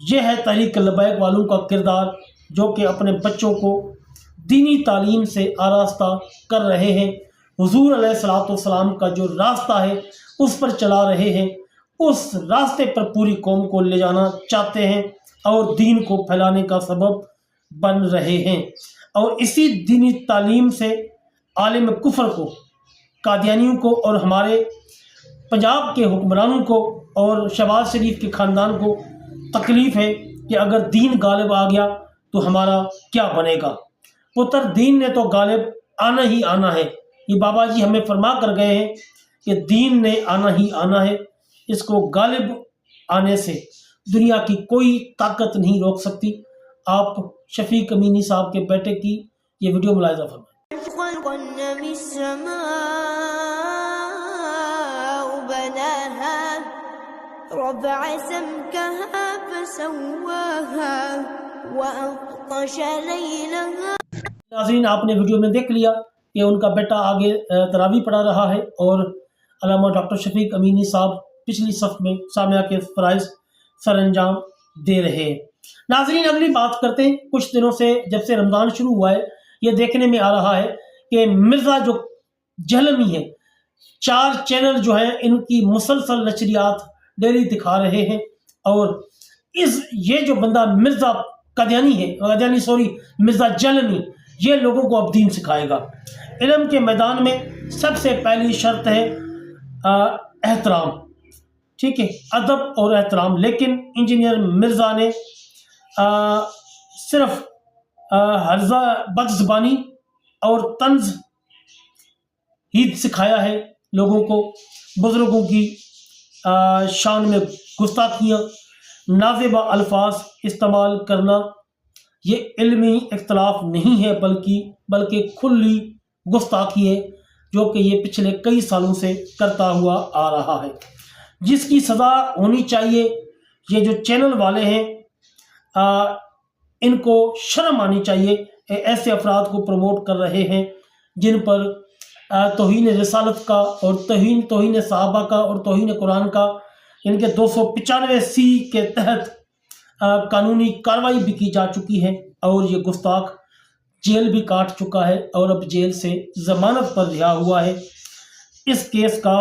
یہ ہے تحریک لبیک والوں کا کردار، جو کہ اپنے بچوں کو دینی تعلیم سے آراستہ کر رہے ہیں، حضور علیہ الصلوۃ والسلام کا جو راستہ ہے اس پر چلا رہے ہیں، اس راستے پر پوری قوم کو لے جانا چاہتے ہیں اور دین کو پھیلانے کا سبب بن رہے ہیں۔ اور اسی دینی تعلیم سے عالم کفر کو، قادیانیوں کو اور ہمارے پنجاب کے حکمرانوں کو اور شہباز شریف کے خاندان کو تکلیف ہے کہ اگر دین غالب آ گیا تو ہمارا کیا بنے گا۔ پتر دین نے تو غالب آنا ہی آنا ہے، یہ بابا جی ہمیں فرما کر گئے ہیں کہ دین نے آنا ہی آنا ہے، اس کو غالب آنے سے دنیا کی کوئی طاقت نہیں روک سکتی۔ آپ شفیق امینی صاحب کے بیٹے کی یہ ویڈیو ملاحظہ فرمائیں۔ رفع سمكها فسواها وأغطش ليلها۔ ناظرین، آپ نے ویڈیو میں دیکھ لیا کہ ان کا بیٹا آگے تراویح پڑھا رہا ہے اور علامہ ڈاکٹر شفیق امینی صاحب پچھلی صف میں سامعہ کے فرائض سر انجام دے رہے ہیں۔ ناظرین، اگلی بات کرتے ہیں۔ کچھ دنوں سے جب سے رمضان شروع ہوا ہے یہ دیکھنے میں آ رہا ہے کہ مرزا جو جہلمی ہے، 4 چینل جو ہیں ان کی مسلسل نشریات ڈیلی دکھا رہے ہیں، اور یہ جو بندہ مرزا مرزا جہلمی، یہ لوگوں کو اب دین سکھائے گا۔ علم کے میدان میں سب سے پہلی شرط ہے احترام، ٹھیک ہے، ادب اور احترام۔ لیکن انجینئر مرزا نے صرف ہرزہ بد زبانی اور طنز ہی سکھایا ہے لوگوں کو، بزرگوں کی شان میں گستاخیاں، نازیبہ الفاظ استعمال کرنا، یہ علمی اختلاف نہیں ہے بلکہ کھلی گستاخی ہے، جو کہ یہ پچھلے کئی سالوں سے کرتا ہوا آ رہا ہے، جس کی سزا ہونی چاہیے۔ یہ جو چینل والے ہیں ان کو شرم آنی چاہیے، ایسے افراد کو پروموٹ کر رہے ہیں جن پر توہین رسالت کا اور توہین صحابہ کا اور توہین قرآن کا، ان کے 295C کے تحت قانونی کارروائی بھی کی جا چکی ہے، اور یہ گستاخ جیل بھی کاٹ چکا ہے اور اب جیل سے ضمانت پر رہا ہوا ہے۔ اس کیس کا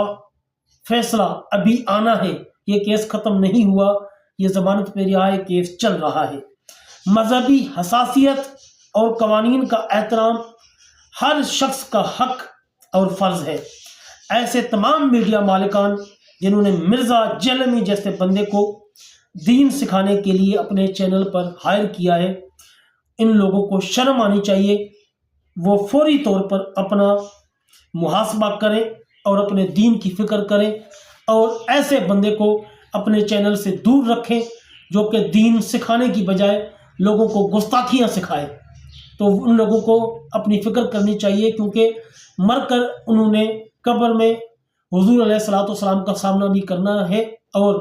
فیصلہ ابھی آنا ہے، یہ کیس ختم نہیں ہوا، یہ ضمانت پہ رہا ہے، کیس چل رہا ہے۔ مذہبی حساسیت اور قوانین کا احترام ہر شخص کا حق اور فرض ہے۔ ایسے تمام میڈیا مالکان جنہوں نے مرزا جہلمی جیسے بندے کو دین سکھانے کے لیے اپنے چینل پر ہائر کیا ہے، ان لوگوں کو شرم آنی چاہیے، وہ فوری طور پر اپنا محاسبہ کریں اور اپنے دین کی فکر کریں، اور ایسے بندے کو اپنے چینل سے دور رکھیں جو کہ دین سکھانے کی بجائے لوگوں کو گستاخیاں سکھائے۔ تو ان لوگوں کو اپنی فکر کرنی چاہیے، کیونکہ مر کر انہوں نے قبر میں حضور علیہ الصلوۃ والسلام کا سامنا بھی کرنا ہے اور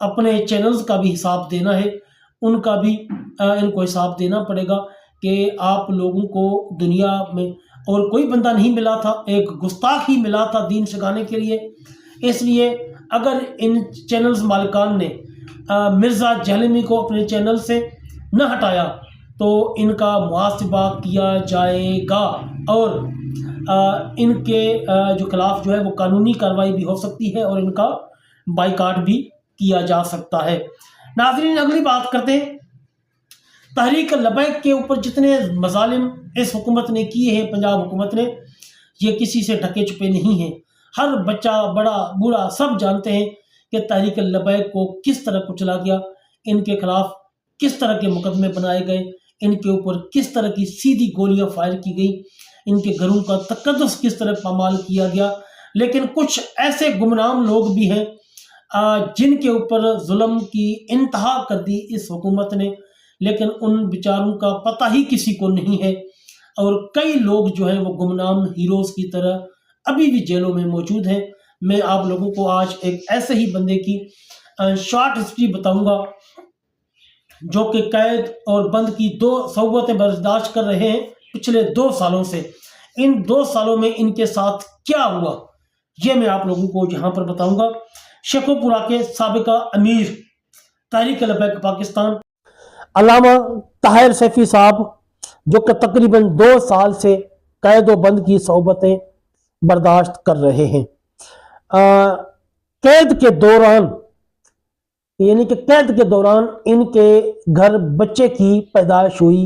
اپنے چینلز کا بھی حساب دینا ہے، ان کا بھی ان کو حساب دینا پڑے گا کہ آپ لوگوں کو دنیا میں اور کوئی بندہ نہیں ملا تھا، ایک گستاخ ہی ملا تھا دین سکھانے کے لیے۔ اس لیے اگر ان چینلز مالکان نے مرزا جہلمی کو اپنے چینل سے نہ ہٹایا تو ان کا محاسبہ کیا جائے گا، اور ان کے جو خلاف جو ہے وہ قانونی کارروائی بھی ہو سکتی ہے اور ان کا بائیکاٹ بھی کیا جا سکتا ہے۔ ناظرین، اگلی بات کرتے ہیں۔ تحریک لبیک کے اوپر جتنے مظالم اس حکومت نے کیے ہیں، پنجاب حکومت نے، یہ کسی سے ڈھکے چھپے نہیں ہیں۔ ہر بچہ، بڑا بوڑھا سب جانتے ہیں کہ تحریک لبیک کو کس طرح کچلا گیا، ان کے خلاف کس طرح کے مقدمے بنائے گئے، ان کے اوپر کس طرح کی سیدھی گولیاں فائر کی گئی، ان کے گھروں کا تقدس کس طرح پامال کیا گیا۔ لیکن کچھ ایسے گمنام لوگ بھی ہیں جن کے اوپر ظلم کی انتہا کر دی اس حکومت نے، لیکن ان بیچاروں کا پتہ ہی کسی کو نہیں ہے، اور کئی لوگ جو ہیں وہ گمنام ہیروز کی طرح ابھی بھی جیلوں میں موجود ہیں۔ میں آپ لوگوں کو آج ایک ایسے ہی بندے کی شارٹ ہسٹری بتاؤں گا جو کہ قید اور بند کی 2 صعوبتیں برداشت کر رہے ہیں پچھلے 2 سالوں سے۔ ان 2 سالوں میں ان کے ساتھ کیا ہوا یہ میں آپ لوگوں کو یہاں پر بتاؤں گا۔ شیخو پورہ کے سابقہ امیر تحریک لبیک پاکستان علامہ طاہر سیفی صاحب جو کہ تقریباً 2 سال سے قید و بند کی صحبتیں برداشت کر رہے ہیں. قید کے دوران ان کے گھر بچے کی پیدائش ہوئی،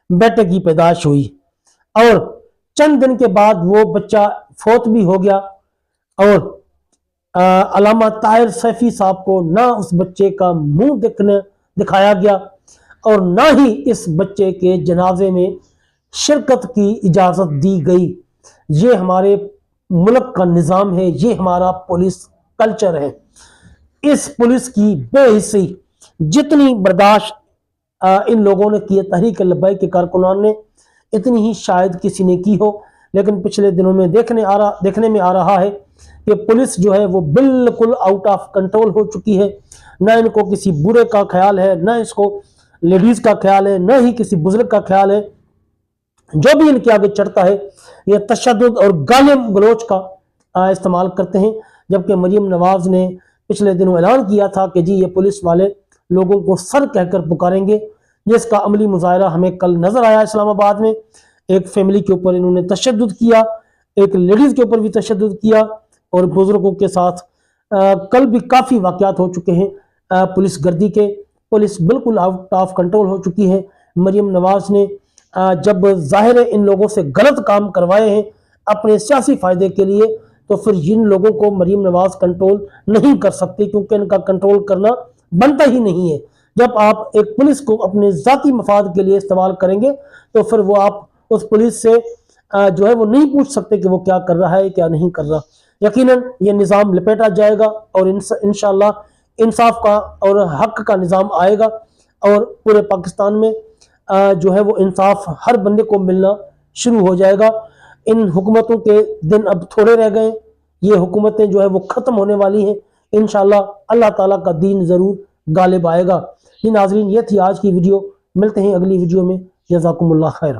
بیٹے کی پیدائش ہوئی، اور چند دن کے بعد وہ بچہ فوت بھی ہو گیا، اور علامہ طاہر سیفی صاحب کو نہ اس بچے کا منہ دکھایا گیا اور نہ ہی اس بچے کے جنازے میں شرکت کی اجازت دی گئی. یہ ہمارے ملک کا نظام ہے، یہ ہمارا پولیس کلچر ہے. اس پولیس کی بے حسی جتنی برداشت ان لوگوں نے کی ہے، تحریک لبیک کے کارکنان نے، اتنی ہی شاید کسی نے کی ہو. لیکن پچھلے دنوں میں دیکھنے میں آ رہا ہے کہ پولیس جو ہے وہ بالکل آؤٹ آف کنٹرول ہو چکی ہے. نہ ان کو کسی برے کا خیال ہے، نہ اس کو لیڈیز کا خیال ہے، نہ ہی کسی بزرگ کا خیال ہے. جو بھی ان کے آگے چڑھتا ہے یہ تشدد اور گالم گلوچ کا استعمال کرتے ہیں. جبکہ مریم نواز نے پچھلے دنوں اعلان کیا تھا کہ جی یہ پولیس والے لوگوں کو سر کہہ کر پکاریں گے، جس کا عملی مظاہرہ ہمیں کل نظر آیا اسلام آباد میں. ایک فیملی کے اوپر انہوں نے تشدد کیا، ایک لیڈیز کے اوپر بھی تشدد کیا، اور بزرگوں کے ساتھ کل بھی کافی واقعات ہو چکے ہیں پولیس گردی کے. پولیس بالکل آؤٹ آف کنٹرول ہو چکی ہے. مریم نواز نے جب ظاہر ان لوگوں سے غلط کام کروائے ہیں اپنے سیاسی فائدے کے لیے، تو پھر جن لوگوں کو مریم نواز کنٹرول نہیں کر سکتی، کیونکہ ان کا کنٹرول کرنا بنتا ہی نہیں ہے. جب آپ ایک پولیس کو اپنے ذاتی مفاد کے لیے استعمال کریں گے تو پھر وہ آپ اس پولیس سے جو ہے وہ نہیں پوچھ سکتے کہ وہ کیا کر رہا ہے کیا نہیں کر رہا. یقیناً یہ نظام لپیٹا جائے گا اور انشاءاللہ انصاف کا اور حق کا نظام آئے گا، اور پورے پاکستان میں جو ہے وہ انصاف ہر بندے کو ملنا شروع ہو جائے گا. ان حکومتوں کے دن اب تھوڑے رہ گئے، یہ حکومتیں جو ہے وہ ختم ہونے والی ہیں. انشاءاللہ اللہ تعالیٰ کا دین ضرور غالب آئے گا. ناظرین، یہ تھی آج کی ویڈیو. ملتے ہیں اگلی ویڈیو میں. جزاکم اللہ خیر.